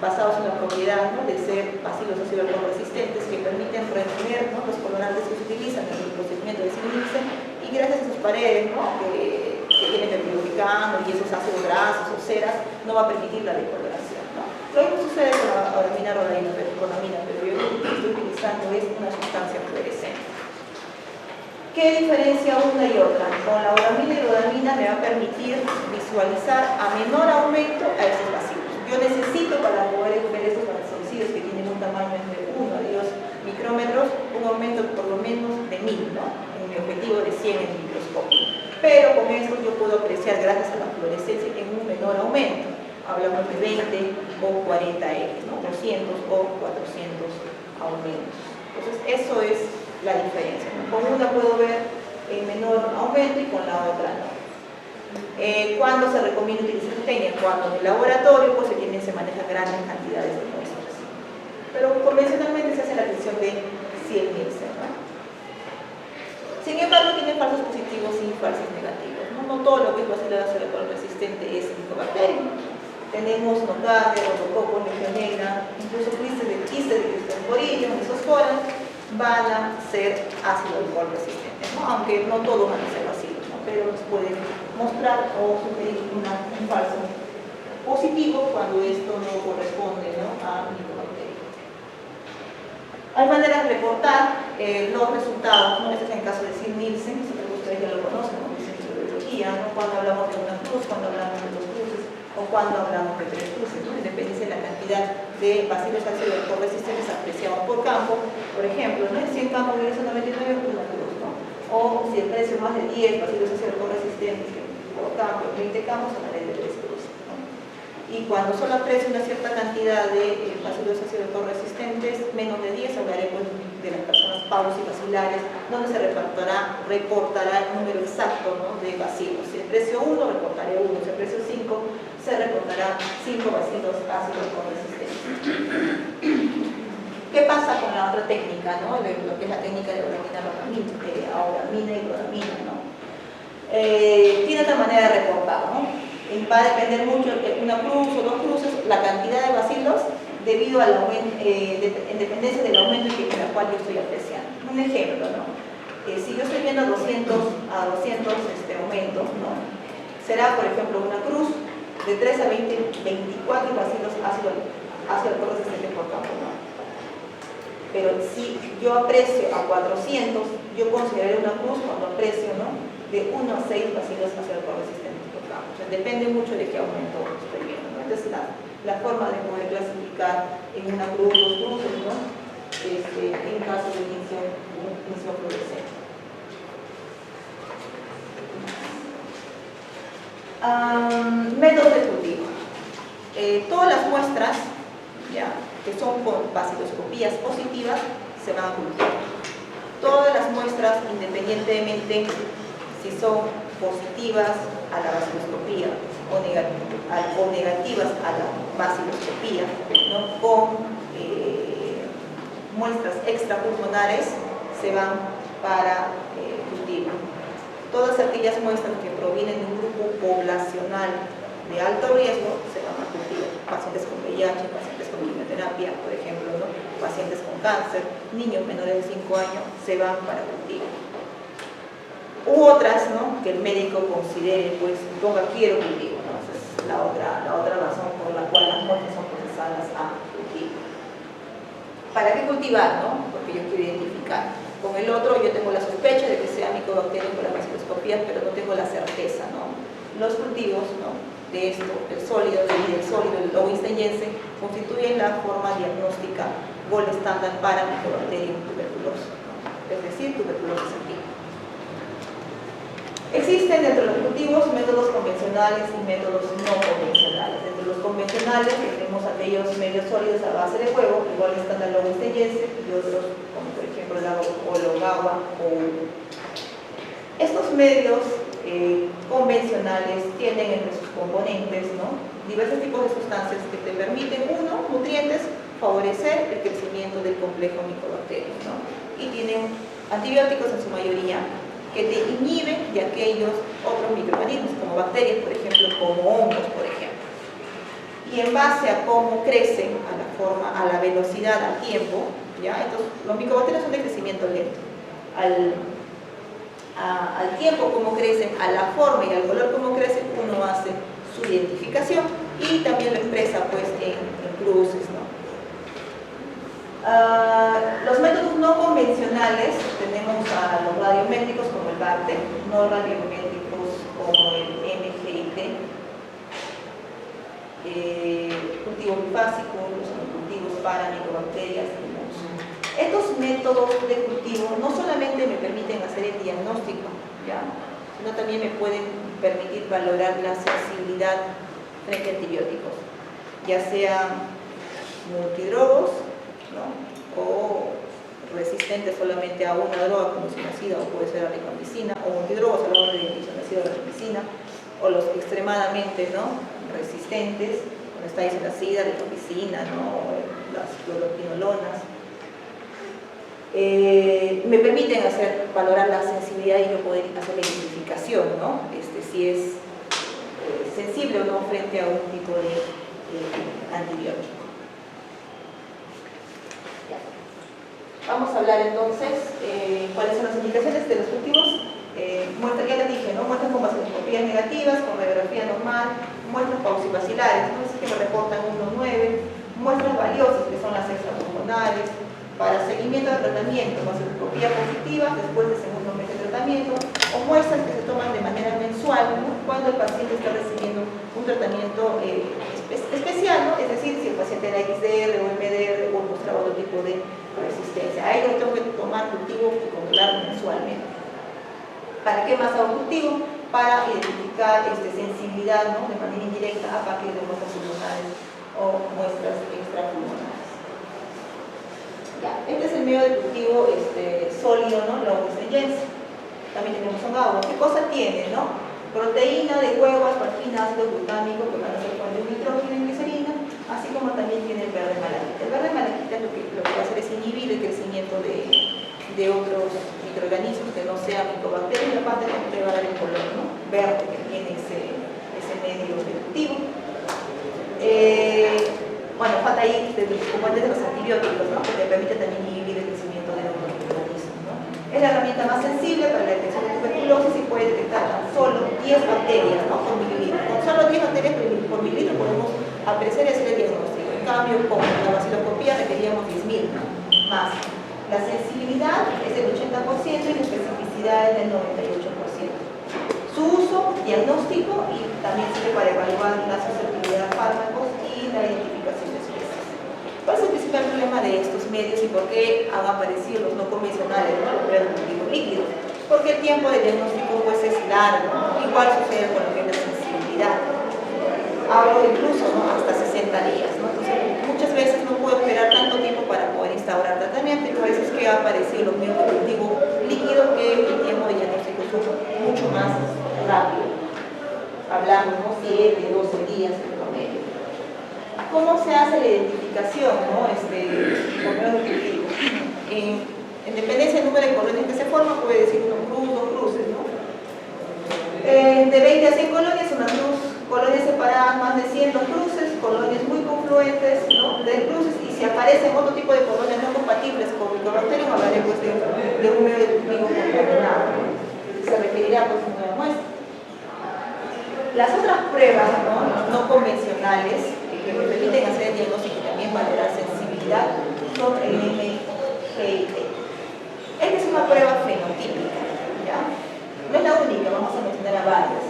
basados en la propiedad de ser bacilos ácido resistentes que permiten retener los colorantes que se utilizan en el procedimiento de Sil-Nielsen, y gracias a sus paredes que tienen metilglicano y esos ácidos grasos o ceras, no va a permitir la decoloración. Lo mismo sucede con la auramina, rodamina, pero yo lo que estoy utilizando es una sustancia fluorescente. ¿Qué diferencia una y otra? Con la auramina y rodamina me va a permitir visualizar a menor aumento a esos bacilos. Yo necesito, para poder ver estos bacilos que tienen un tamaño entre 1 a 2 micrómetros, un aumento por lo menos de 1000, en mi objetivo de 100 en el microscopio. Pero con esto yo puedo apreciar, gracias a la fluorescencia, en un menor aumento. Hablamos de 20 o 40x, 200 o 400 aumentos. Entonces, eso es la diferencia. Con una puedo ver el menor aumento y con la otra no. ¿Cuándo se recomienda utilizar esta técnica? Cuando en el laboratorio se manejan grandes cantidades de muestras. Pero convencionalmente se hace la detección de Sil-Nielsen. Sin embargo, tiene falsos positivos y falsos negativos. No todo lo que es bacilo resistente es micobacteria. Tenemos nocardia, rhodococos, legionela, incluso quistes de Cryptosporidium, Mesospora, van a ser ácido alcohol resistentes, aunque no todos van a ser bacilos, pero nos pueden mostrar o sugerir un falso positivo cuando esto no corresponde a micobacteria. Hay maneras de reportar los resultados, este es el caso de Sil-Nielsen, ustedes ya lo conocen, como dicen en biología, cuando hablamos de una cruz, cuando hablamos de dos cruces, o cuando hablamos de 3 cruces, en dependencia de la cantidad de bacilos ácido resistentes apreciados por campo. Por ejemplo, en 100 campos de 99 una cruz, o si aprecio más de 10 bacilos ácido resistentes por campo, en 20 campos hablaré de 3 cruces. Y cuando solo aprecio una cierta cantidad de bacilos ácido resistentes, menos de 10, hablaré de las personas paulos y bacilares, donde se reportará el número exacto de bacilos. Si aprecio 1, reportaré 1. Si aprecio 5, se reportará 5 bacilos ácidos resistentes. ¿Qué pasa con la otra técnica, lo que es la técnica de auramina y rodamina? Tiene otra manera de reportar, Va a depender mucho una cruz o 2 cruces, la cantidad de bacilos debido al aumento, en dependencia del aumento en el cual yo estoy apreciando. Un ejemplo, si yo estoy viendo 200 aumentos, será por ejemplo una cruz de 3 a 24 bacilos ácido resistente por campo, ¿no? Pero si yo aprecio a 400, yo consideraré una cruz cuando aprecio, ¿no?, de 1 a 6 bacilos ácido resistente por campo. O sea, depende mucho de qué aumento estoy viendo, ¿no? Entonces, la forma de poder clasificar en una cruz, dos cruces, ¿no?, en caso de inicio fluorescente. Métodos de cultivo. Todas las muestras, ya, que son con baciloscopías positivas se van a cultivar. Todas las muestras, independientemente si son positivas a la baciloscopía o negativas a la baciloscopía, ¿no?, con muestras extrapulmonares, se van para cultivo. Todas aquellas muestras que provienen de un grupo poblacional de alto riesgo se van a cultivar. Pacientes con VIH, pacientes con quimioterapia, por ejemplo, ¿no?, pacientes con cáncer, niños menores de 5 años, se van para cultivo. U otras, ¿no?, que el médico considere, pues, ponga quiero cultivo, ¿no? Esa es la otra razón por la cual las muestras son procesadas a cultivo. ¿Para qué cultivar, no? Porque yo quiero identificar. Con el otro yo tengo la sospecha de que sea micobacterio por la baciloscopía, pero no tengo la certeza, ¿no? Los cultivos, ¿no?, de esto, el sólido, el lowinsteiniense, constituyen la forma diagnóstica gold estándar para Mycobacterium tuberculosis, ¿no?, es decir, tuberculosis activa. Existen dentro de los cultivos métodos convencionales y métodos no convencionales. Entre los convencionales tenemos aquellos medios sólidos a base de huevo, igual estándar lowinsteiniense, y otros como por ejemplo el Ologawa o estos medios convencionales tienen entre sus componentes, ¿no?, diversos tipos de sustancias que te permiten, uno, nutrientes, favorecer el crecimiento del complejo Mycobacterium, ¿no?, y tienen antibióticos en su mayoría que te inhiben de aquellos otros microorganismos como bacterias, por ejemplo, como hongos, por ejemplo. Y en base a cómo crecen, a la forma, a la velocidad, al tiempo, ¿ya? Entonces, los micobacterios son de crecimiento lento. Al tiempo como crecen, a la forma y al color como crecen, uno hace su identificación y también lo expresa, pues, en cruces, ¿no? Los métodos no convencionales, tenemos a los radiométricos como el BACTE, no radiométricos como el MGIT, cultivo bifásico, los cultivos para micobacterias. Estos métodos de cultivo no solamente me permiten hacer el diagnóstico, ¿ya?, sino también me pueden permitir valorar la sensibilidad frente a antibióticos, ya sean multidrogos, ¿no?, o resistentes solamente a una droga como isoniazida o puede ser la rifampicina, o multidrogos a la orden de isoniazida o rifampicina, o los extremadamente, ¿no?, resistentes, donde está isoniazida, rifampicina, ¿no?, las fluoroquinolonas. Me permiten valorar la sensibilidad y yo poder hacer la identificación, ¿no?, si es sensible o no frente a un tipo de antibiótico. Vamos a hablar entonces cuáles son las indicaciones de los cultivos. Muestras, ya les dije, ¿no?, muestras con baciloscopías negativas, con radiografía normal, muestras paucibacilares, ¿no?, que me reportan 1,9, muestras valiosas, que son las extrapulmonares, para seguimiento de tratamiento, baciloscopía positiva después del segundo mes de tratamiento, o muestras que se toman de manera mensual, ¿no?, cuando el paciente está recibiendo un tratamiento especial, ¿no?, es decir, si el paciente era XDR o MDR o mostraba otro tipo de resistencia. Ahí yo tengo que tomar cultivo y controlar mensualmente. ¿Para qué más hago cultivo? Para identificar sensibilidad, ¿no?, de manera indirecta a partir de muestras pulmonares o muestras extrapulmonares. Ya, este es el medio de cultivo sólido, ¿no?, lowinsteiniense. También tenemos un agua. ¿Qué cosa tiene, no? Proteína de huevo, aspargina, ácido glutámico, que van a ser fuentes de nitrógeno y glicerina, así como también tiene el verde malaquita. El verde malaquita lo que va a hacer es inhibir el crecimiento de otros microorganismos que no sean micobacterias, y aparte te va a dar el color, ¿no?, verde que tiene ese medio de cultivo. Bueno, falta ahí los componentes de los antibióticos, ¿no?, que te permite también inhibir el crecimiento de los microorganismos, ¿no? Es la herramienta más sensible para la detección de tuberculosis y puede detectar tan solo 10 bacterias, ¿no?, por mililitro. Con solo 10 bacterias por aparecer y hacer el diagnóstico. En cambio, con la vaciloscopía requeríamos 10.000 más. La sensibilidad es del 80% y la especificidad es del 98%. Su uso diagnóstico y también sirve para evaluar la susceptibilidad a fármacos y la identificación de especies. ¿Cuál es el principal problema de estos medios y por qué han aparecido los no convencionales, ¿no? Los medios líquidos? Porque el tiempo de diagnóstico pues es largo, ¿no? Igual sucede con lo que es la sensibilidad. Hablo incluso, ¿no?, hasta 60 días, ¿no? Entonces muchas veces no puedo esperar tanto tiempo para poder instaurar tratamiento y por eso es que ha aparecido los medios de cultivo líquido que el tiempo de diagnóstico es mucho más rápido. Hablamos, ¿no?, 7, 12 días en promedio. ¿Cómo se hace la identificación, ¿no?, por medio de cultivo? En dependencia del número de colonias que se forman, puede decir uno cruz, dos cruces, ¿no? De 20 a 100 colonias, una cruz, colonias separadas más de 100, dos cruces, colonias muy confluentes, ¿no?, de cruces, y si aparecen otro tipo de colonias no compatibles con Mycobacterium, hablaré pues de un medio de cultivo contaminado. Se requerirá pues una nueva muestra. Las otras pruebas, no convencionales, que me permiten hacer el diagnóstico y también valorar sensibilidad, son el MGIT. Esta es una prueba fenotípica, ¿ya? No es la única, vamos a mencionar a varias.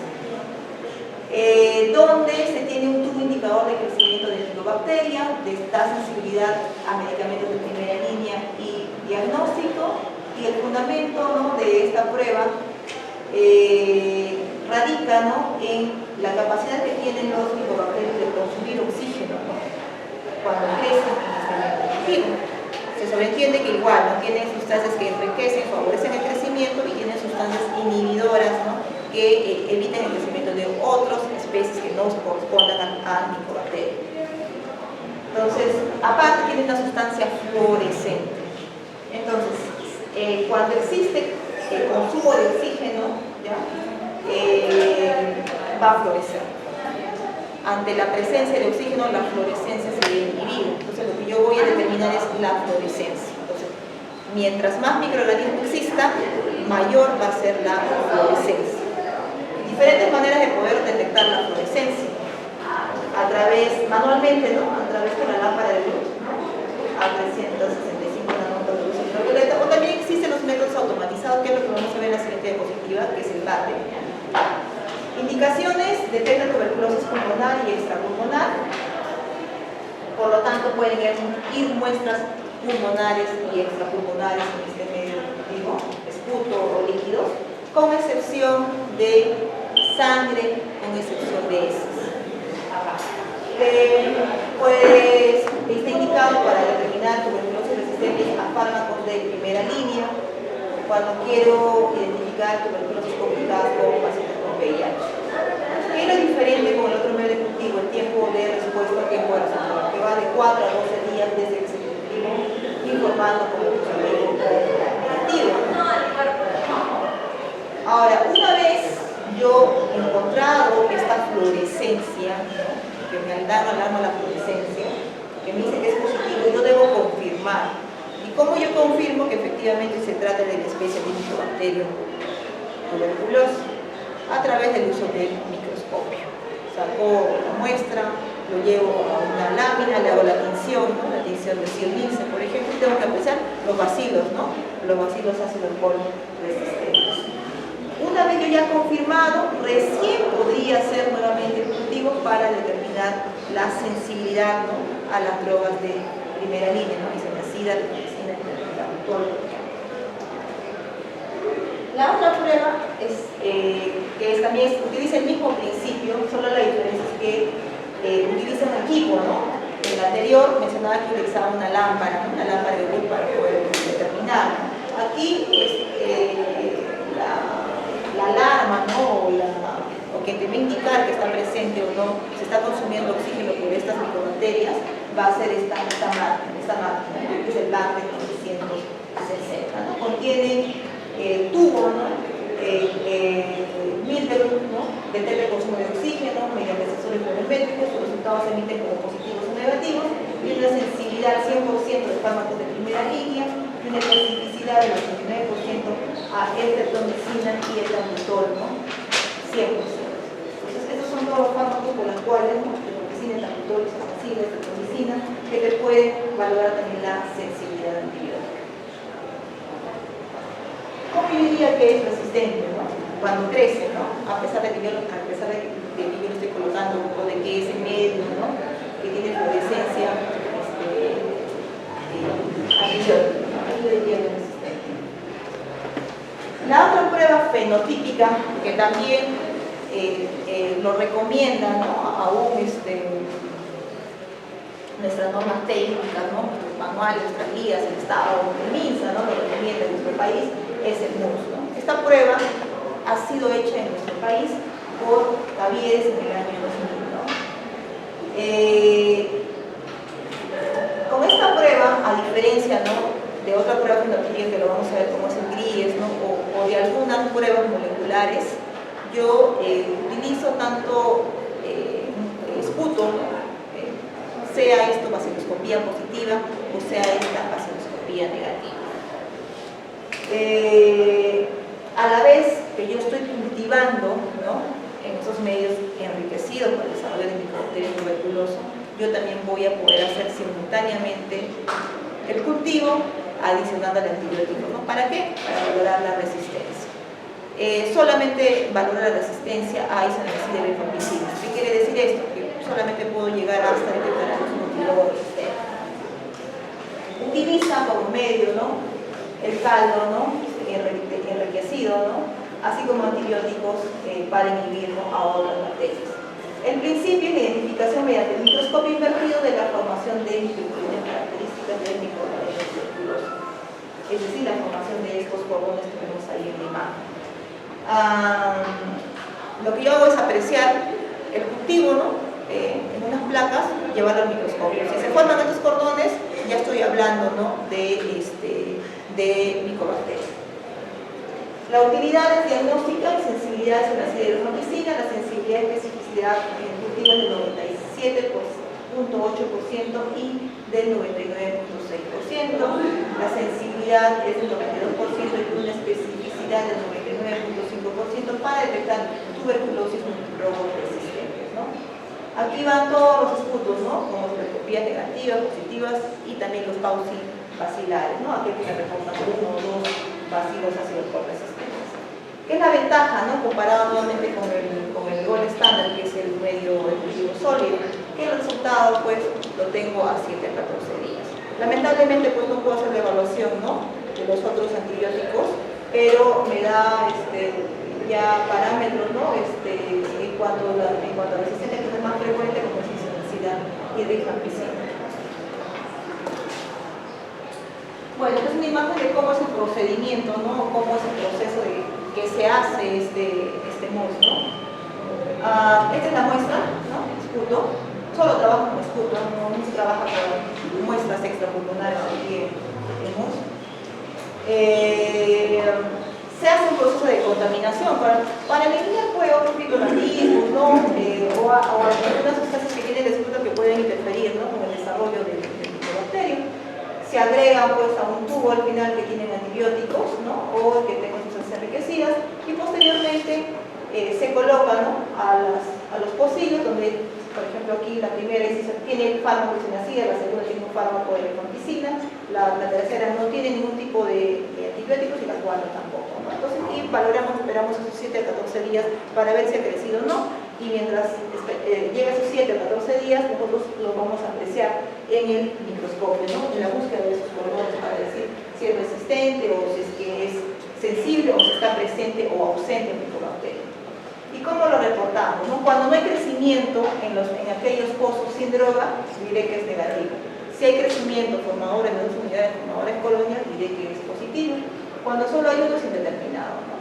Donde se tiene un tubo indicador de crecimiento de Mycobacteria, da sensibilidad a medicamentos de primera línea y diagnóstico, y el fundamento, ¿no?, de esta prueba radica, ¿no?, en la capacidad que tienen los Mycobacterium de consumir oxígeno, ¿no?, cuando crecen en este medio cultivo. Se sobreentiende que igual, ¿no?, tienen sustancias que enriquecen, favorecen el crecimiento y tienen sustancias inhibidoras, ¿no?, que eviten el crecimiento de otras especies que no correspondan al Mycobacterium. Entonces, aparte tiene una sustancia fluorescente. Entonces, cuando existe el consumo de oxígeno, ¿ya?, va a florecer. Ante la presencia de oxígeno, la fluorescencia se ve inhibida. Entonces, lo que yo voy a determinar es la fluorescencia. Entonces, mientras más microorganismo exista, mayor va a ser la fluorescencia. Diferentes maneras de poder detectar la fluorescencia. A través, manualmente, ¿no?, a través de la lámpara de luz, ¿no?, a 365 nanómetros de luz ultravioleta, o también existen los métodos automatizados, que es lo que vamos a ver en la siguiente diapositiva, que es el LATE. Indicaciones: detecta tuberculosis pulmonar y extrapulmonar. Por lo tanto, pueden ir muestras pulmonares y extrapulmonares en este medio cultivo, esputo o líquidos, con excepción de sangre, con excepción de heces. Pues está indicado para determinar tuberculosis resistente a fármacos de primera línea, cuando quiero identificar tuberculosis complicada con pacientes con VIH. ¿Qué es lo diferente con el otro medio de cultivo? El tiempo de respuesta, el tiempo de resultado, que va de 4 a 12 días desde que se cultivó, informando como positivo o negativo. Ahora, una vez yo he encontrado esta fluorescencia, ¿no?, que me da alarma la fluorescencia, que me dice que es positivo, yo debo confirmar. ¿Y cómo yo confirmo que efectivamente se trata de la especie de Mycobacterium tuberculosis? A través del uso del microscopio. Saco la muestra, lo llevo a una lámina, le hago la tinción, ¿no?, la tinción de Ziel-Nielsen, por ejemplo, y tengo que apreciar los bacilos, ¿no?, los bacilos ácido alcohol resistentes. Una vez yo ya confirmado, recién podría hacer nuevamente el cultivo para determinar la sensibilidad, ¿no?, a las drogas de primera línea, ¿no?, isoniazida, rifampicina, todo lo que. La otra prueba es que también utiliza el mismo principio, solo la diferencia es que utiliza un equipo, ¿no? En el anterior mencionaba que utilizaba una lámpara de luz para poder determinar. Aquí la alarma, ¿no?, o que te va a indicar que está presente o no, se está consumiendo oxígeno por estas micobacterias, va a ser esta máquina, ¿no?, que es el LATE 960, ¿no? Contiene tubo, ¿no?, 1000 de luz, ¿no?, detecta el consumo de oxígeno mediante sensores fluorométricos, sus resultados se emiten como positivos o negativos, y una sensibilidad 100% de fármacos de primera línea, y una especificidad del 89% a estreptomicina y etambutol, ¿no?, 100%. Entonces, estos son todos los fármacos por los cuales, ¿no?, estreptomicina, etambutol de cetoxicina, que te puede valorar también la sensibilidad antibiótica. ¿Cómo yo diría que es resistente, ¿no? Cuando crece, ¿no? A pesar de que yo lo estoy colocando un poco de que es en medio, ¿no? Que tiene fluorescencia antibiótica, ¿no? Ahí yo diría que es resistente. La otra prueba fenotípica, que también lo recomienda, ¿no? Aún nuestras normas técnicas, ¿no? Nuestros manuales, nuestras guías, el Estado, el MINSA, ¿no? Lo recomienda en nuestro país, es el MUS, ¿no? Esta prueba ha sido hecha en nuestro país por Caviedes en el año 2000, ¿no? Con esta prueba, a diferencia, ¿no?, de otra prueba fenotípica que lo vamos a ver como es el GRIES, ¿no?, o de algunas pruebas moleculares, yo utilizo tanto esputo, ¿no?, sea esto baciloscopía positiva o sea esta baciloscopía negativa. A la vez que yo estoy cultivando, ¿no?, en esos medios enriquecidos por el desarrollo de micobacterias tuberculoso, yo también voy a poder hacer simultáneamente el cultivo adicionando al antibiótico, ¿no? ¿Para qué? Para valorar la resistencia. Solamente valora la resistencia a isoniazida y rifampicina. ¿Qué quiere decir esto? Que solamente puedo llegar hasta detectar los motivos externos. Utiliza como medio, ¿no?, el caldo, ¿no?, enriquecido, ¿no?, así como antibióticos para inhibir, ¿no?, a otras bacterias. El principio es la identificación mediante el microscopio invertido de la formación de microorganismos características del microorganismo tuberculoso, es decir, la formación de estos cordones que vemos ahí en la imagen. Lo que yo hago es apreciar el cultivo, ¿no?, en unas placas, llevarlo al microscopio. Si se forman estos cordones, ya estoy hablando, ¿no?, de micobacterias. La utilidad es diagnóstica y sensibilidad es una serie de rifampicina, la sensibilidad y especificidad en el cultivo es del 97.8% y del 99.6%. La sensibilidad es del 92% y una especificidad del 99.5% para detectar tuberculosis multirrobo-resistentes, ¿no? Aquí van todos los esputos, ¿no?, como espectroscopías negativas, positivas y también los paucibacilares, ¿no?, aquí que se reportan 1 o 2 bacilos ácidos por resistentes. ¿Qué es la ventaja, ¿no?, comparado nuevamente con el gol estándar, que es el medio de cultivo sólido? Que el resultado, pues, lo tengo a 7 a 14 días. Lamentablemente, pues, no puedo hacer la evaluación, ¿no?, de los otros antibióticos, pero me da ya parámetros, ¿no?, en cuanto a resistencia, que es más frecuente, como es isoniazida y rifampicina. Bueno, esta es una imagen de cómo es el procedimiento, ¿no?, cómo es el proceso que se hace este MUS, ¿no? Esta es la muestra, ¿no?, esputo. Solo trabajo con esputo, no se trabaja con muestras extrapulmonares aquí en MUS. Se hace un proceso de contaminación para eliminar, pues, otros microorganismos, ¿no?, o algunas sustancias que tienen el esputo que pueden interferir, ¿no?, con el desarrollo del micobacterio. Se agregan, pues, a un tubo al final que tienen antibióticos, ¿no?, o que tengan sustancias enriquecidas, y posteriormente se coloca, ¿no?, a los pocillos, donde, por ejemplo, aquí la primera tiene el fármaco isoniazida, la segunda tiene un fármaco de rifampicina, la tercera no tiene ningún tipo de antibióticos y la cuarta tampoco, ¿no? Entonces, y valoramos, esperamos esos 7 a 14 días para ver si ha crecido o no, y mientras llega esos 7 a 14 días, nosotros lo vamos a apreciar en el microscopio, ¿no?, en la búsqueda de esos cordones para decir si es resistente o si es que es sensible o si está presente o ausente el micobacterio. ¿Y cómo lo reportamos, ¿no? Cuando no hay crecimiento en aquellos pozos sin droga, diré que es negativo. Si hay crecimiento formador en 2 unidades formadoras colonias, diré que es positivo. Cuando solo hay uno es indeterminado, ¿no?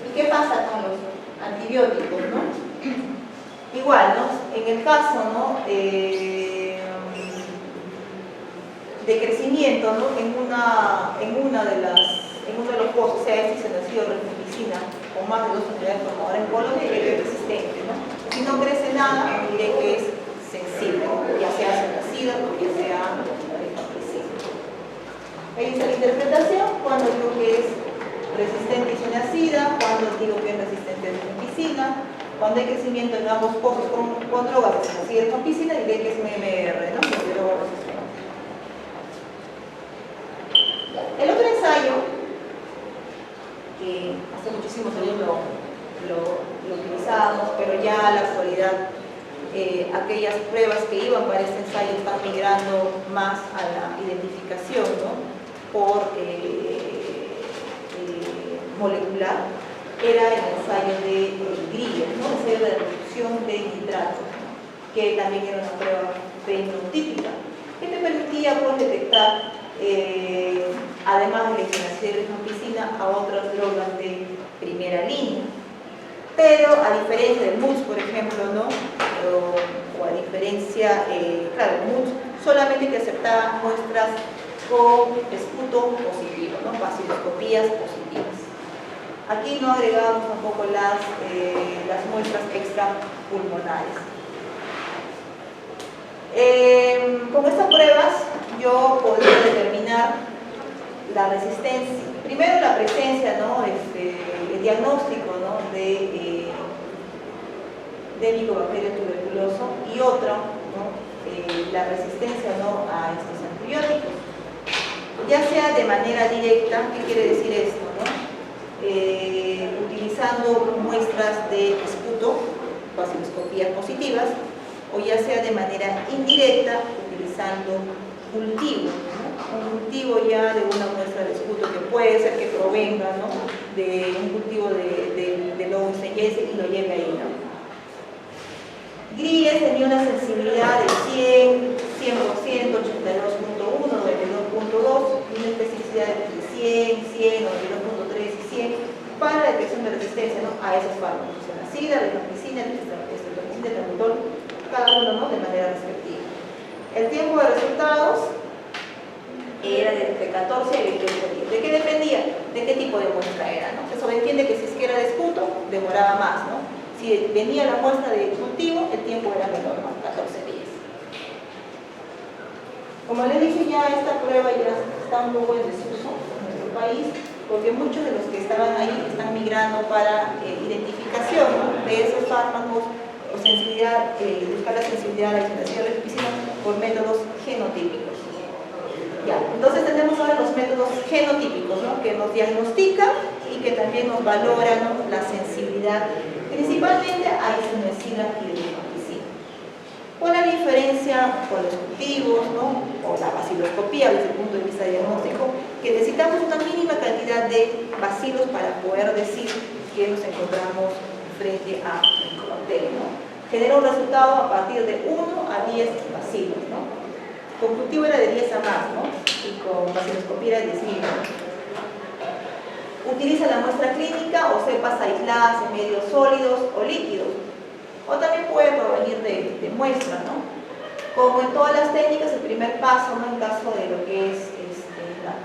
¿Y qué pasa con los antibióticos, no? Igual, ¿no?, en el caso, ¿no?, de crecimiento, ¿no?, en uno de los pozos, sea este isoniazida o rifampicina, con más de 2 unidades formadoras en colonia, diré que es resistente, ¿no? Si no crece nada, diré que es sensible, ya sea isoniazida o ya sea rifampicina. Ahí está la interpretación, cuando digo que es resistente isoniazida, cuando digo que es resistente a rifampicina, Cuando hay crecimiento en ambos pozos con drogas, es así de rifampicina, diré que es MMR, ¿no? El otro ensayo, que hace muchísimos años lo utilizábamos, pero ya a la actualidad aquellas pruebas que iban para este ensayo están migrando más a la identificación, ¿no? Por molecular, era el ensayo de Grilla, ¿no? El ensayo de reducción de nitratos, ¿no? Que también era una prueba fenotípica, que te permitía pues, detectar, además de la de rifampicina, a otras drogas de primera línea. Pero a diferencia del MUX, por ejemplo, ¿no? O a diferencia, claro, el MUX solamente te aceptaba muestras con esputo positivo, ¿no? Vaciloscopías positivas. Aquí no agregamos tampoco las muestras extrapulmonares. Con estas pruebas yo podría determinar la resistencia, primero la presencia, ¿no? El diagnóstico, ¿no? de Mycobacterium tuberculoso y otro, ¿no? La resistencia, ¿no? a estos antibióticos, ya sea de manera directa. ¿Qué quiere decir esto, no? Utilizando muestras de esputo, vaciloscopías positivas, o ya sea de manera indirecta, utilizando cultivo, ¿no? Un cultivo ya de una muestra de esputo que puede ser que provenga, ¿no? de un cultivo de lobo y lo lleve ahí, ¿no? Gries tenía una sensibilidad de 100%, 82.1, 92.2 y una especificidad de 100, 100, 92.3 y 100 para la detección de resistencia, ¿no? a esos fármacos, la sida, la rifampicina, el tramadol, cada uno, ¿no? de manera respectiva. El tiempo de resultados era de 14 a 28 días. ¿De qué dependía? De qué tipo de muestra era, ¿no? Se sobreentiende que si es que era de esputo, demoraba más, ¿no? Si venía la muestra de cultivo, el tiempo era menor, ¿no? 14 días. Como les dije, ya esta prueba ya está un poco en desuso en nuestro país, porque muchos de los que estaban ahí están migrando para identificación, ¿no? de esos fármacos o sensibilidad, buscar la sensibilidad a la isolación de rifampicina por métodos genotípicos. Ya, entonces tenemos ahora los métodos genotípicos, ¿no? que nos diagnostican y que también nos valoran, ¿no? la sensibilidad principalmente a isoniazida y rifampicina. ¿Cuál es la diferencia con los cultivos, ¿no? o la vaciloscopía desde el punto de vista diagnóstico? Que necesitamos una mínima cantidad de bacilos para poder decir que nos encontramos frente a Mycobacterium, ¿no? Genera un resultado a partir de 1 a 10 bacilos, ¿no? Con cultivo era de 10 a más, ¿no? Y con vaciloscopía era de 10.000, ¿no? Utiliza la muestra clínica o cepas aisladas en medios sólidos o líquidos, o también puede provenir de muestra, ¿no? Como en todas las técnicas, el primer paso, ¿no? en caso de lo que es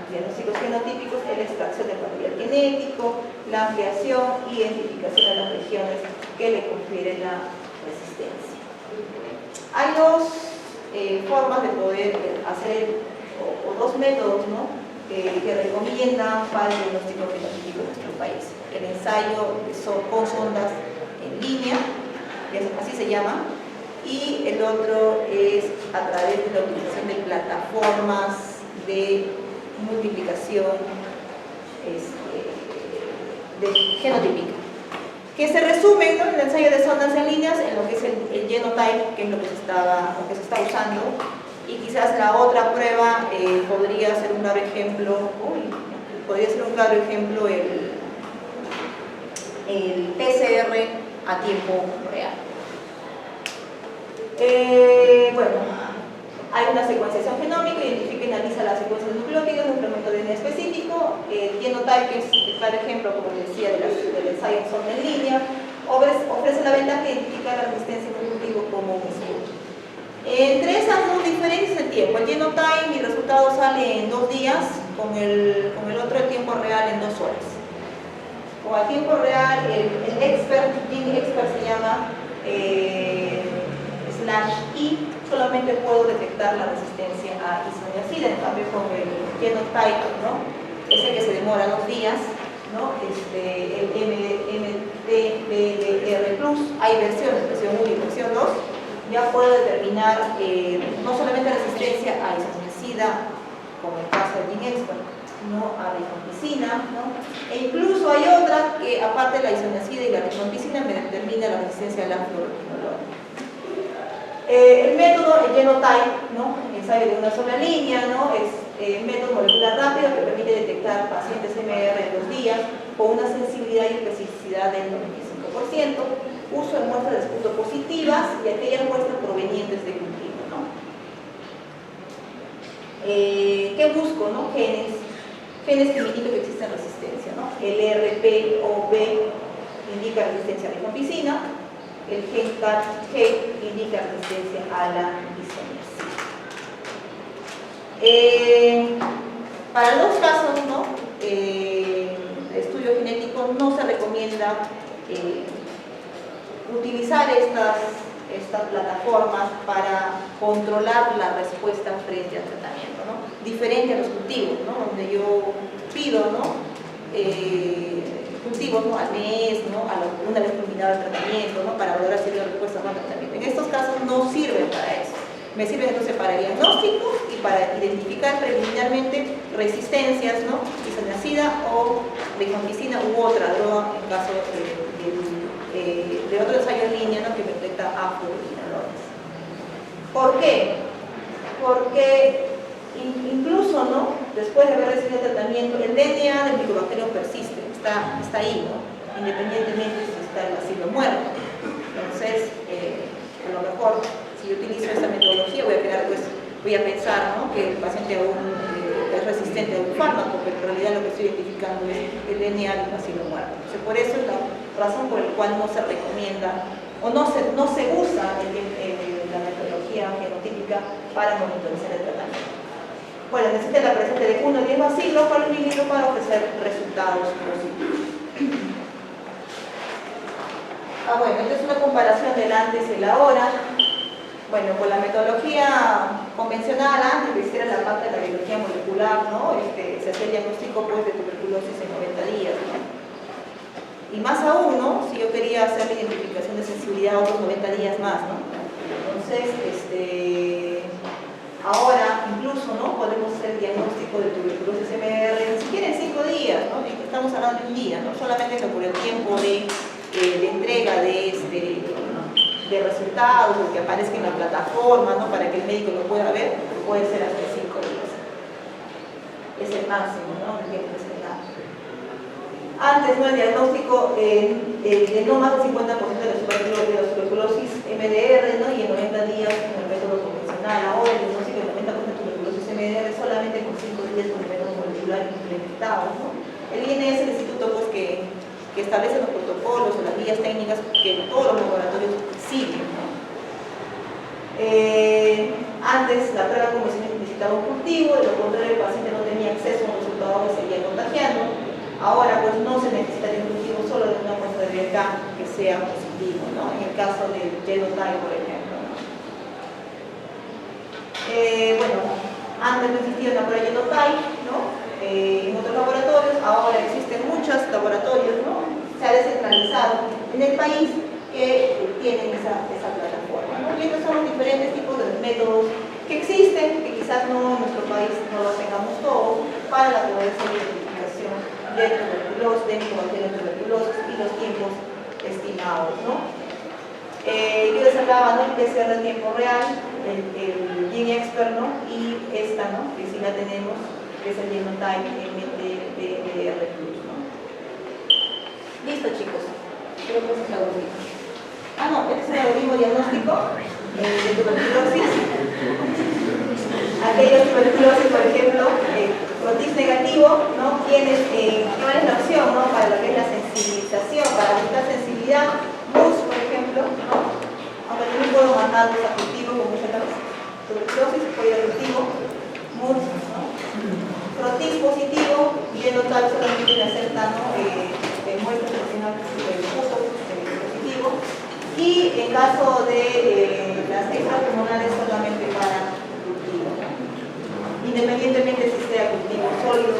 diagnósticos genotípicos, es la extracción del material genético, la ampliación y identificación de las regiones que le confieren la resistencia. Hay dos formas de poder hacer, o dos métodos, ¿no? que recomiendan para el diagnóstico genotípico en nuestro país. El ensayo con sondas en línea, que así se llama, y el otro es a través de la utilización de plataformas de multiplicación de genotípica, que se resumen, ¿no? en el ensayo de sondas en líneas en lo que es el genotype, que es lo que se está usando, y quizás la otra prueba podría ser un claro ejemplo, el PCR a tiempo real. Bueno, hay una secuenciación genómica, identifica y analiza las secuencias nucleótidas de un fragmento de DNA específico. El genotype, que es el claro ejemplo, como les decía, del ensayo en sonda en línea, ofrece la ventaja de identificar la resistencia en un cultivo como un escudo. Entre esas dos diferencias el tiempo, el genotype, mi resultado sale en 2 días, con el otro el tiempo real en 2 horas. Con el tiempo real, el gene expert se llama /I, solamente puedo detectar la resistencia a isoniazida. En cambio con el genotype, ¿no? ese que se demora 2 días, ¿no? El MTBR+, hay versiones, versión 1 y versión 2, ya puedo determinar no solamente resistencia a isoniazida, como el caso del Ginexpert, no a rifampicina, ¿no? E incluso hay otras que, aparte de la isoniazida y la rifampicina, me determina la resistencia a la fluoroquinolona. El método, el genotype, ¿no? Ensayo de una sola línea, ¿no? Es método molecular rápido que permite detectar pacientes MR en 2 días con una sensibilidad y especificidad del 95%, uso de muestras de esputo positivas y aquellas muestras provenientes de cultivo, ¿no? ¿Qué busco, no? Genes que indican que existe resistencia, ¿no? El RPOB indica resistencia a rifampicina, el gen CAT-G indica resistencia a la isoniazida. Para los casos, ¿no? Estudio genético no se recomienda utilizar estas plataformas para controlar la respuesta frente al tratamiento, ¿no? Diferente a los cultivos, ¿no? Donde yo pido, ¿no? Cultivos, ¿no? Al mes, ¿no? Una vez terminado el tratamiento, ¿no? Para valorar si hay respuesta o no al tratamiento. En estos casos no sirven para eso. Me sirven entonces para diagnóstico y para identificar preliminarmente resistencias, ¿no? Isoniazida o rifampicina u otra droga en caso de otro ensayo en línea, ¿no? Que me detecta a fluoroquinolonas. ¿Por qué? Porque incluso, ¿no? Después de haber recibido el tratamiento, el DNA del microbacterio persiste, está ahí, ¿no? Independientemente si está el bacilo muerto. Entonces, a lo mejor, si yo utilizo esta metodología, voy a pensar, ¿no? Que el paciente aún es resistente a un fármaco, pero en realidad lo que estoy identificando es el DNA del bacilo muerto. Entonces, por eso es la razón por la cual no se recomienda o no se usa la metodología genotípica para monitorizar el tratamiento. Bueno, necesita la presencia de 1 a 10 bacilos por mililitro para ofrecer resultados positivos. Bueno, esta es una comparación del antes y el ahora. Bueno, con la metodología convencional, antes de hiciera la parte de la biología molecular, ¿no? Se hacía el diagnóstico pues, de tuberculosis en 90 días, ¿no? Y más aún, ¿no? Si yo quería hacer la identificación de sensibilidad otros 90 días más, ¿no? Entonces, ahora incluso, ¿no? Podemos hacer el diagnóstico de tuberculosis MR ni siquiera en 5 días, ¿no? Estamos hablando de un día, ¿no? Solamente que por el tiempo de entrega de resultados o que aparezca en la plataforma, ¿no? Para que el médico lo pueda ver, puede ser hasta 5 días. Es el máximo, ¿no? El tiempo que se da. Antes, ¿no? El diagnóstico de no más del 50% de la tuberculosis MDR, ¿no? Y en 90 días con el método convencional. Ahora el diagnóstico del 90% de tuberculosis MDR solamente con 5 días con el método molecular implementado, ¿no? El INS, el instituto, pues que establece los protocolos o las guías técnicas que todos los laboratorios siguen, ¿no? Antes la prueba convencional necesitaba un cultivo, de lo contrario el paciente no tenía acceso a un resultado que seguía contagiando. Ahora pues no se necesita de un cultivo solo de una muestra de BK que sea positivo, ¿no? En el caso del genotype, por ejemplo, ¿no? Bueno, antes no existía una prueba genotype, ¿no? En otros laboratorios, ahora existen muchos laboratorios, ¿no? Se ha descentralizado en el país que tienen esa plataforma, ¿no? Y estos son los diferentes tipos de métodos que existen, que quizás no en nuestro país no los tengamos todos, para la identificación de tuberculosis, de tuberculosis y los tiempos estimados, ¿no? Yo les hablaba, ¿no? El PCR en tiempo real, el Ginexpert, ¿no? Y esta, ¿no? Que sí la tenemos, que es el genotype MTBR+, ¿no? Listo, chicos. Creo que es el algoritmo. No, este es el algoritmo diagnóstico de tuberculosis. Aquellos tuberculosis, por ejemplo, Proteus negativo, ¿no? ¿Cuál es la opción, ¿no? Para lo que es la sensibilización, para buscar sensibilidad, MUS, por ejemplo, ¿no? Aunque también puedo mandarlos a cultivo con muchas tuberculosis, puedo ir a cultivo, MUS, ¿no? Proteus positivo, genotype solamente me acepta, ¿no? Muestras nacionales del punto positivo, y en caso de las extrapulmonares solamente para cultivo, ¿no? Independientemente si sea cultivo sólido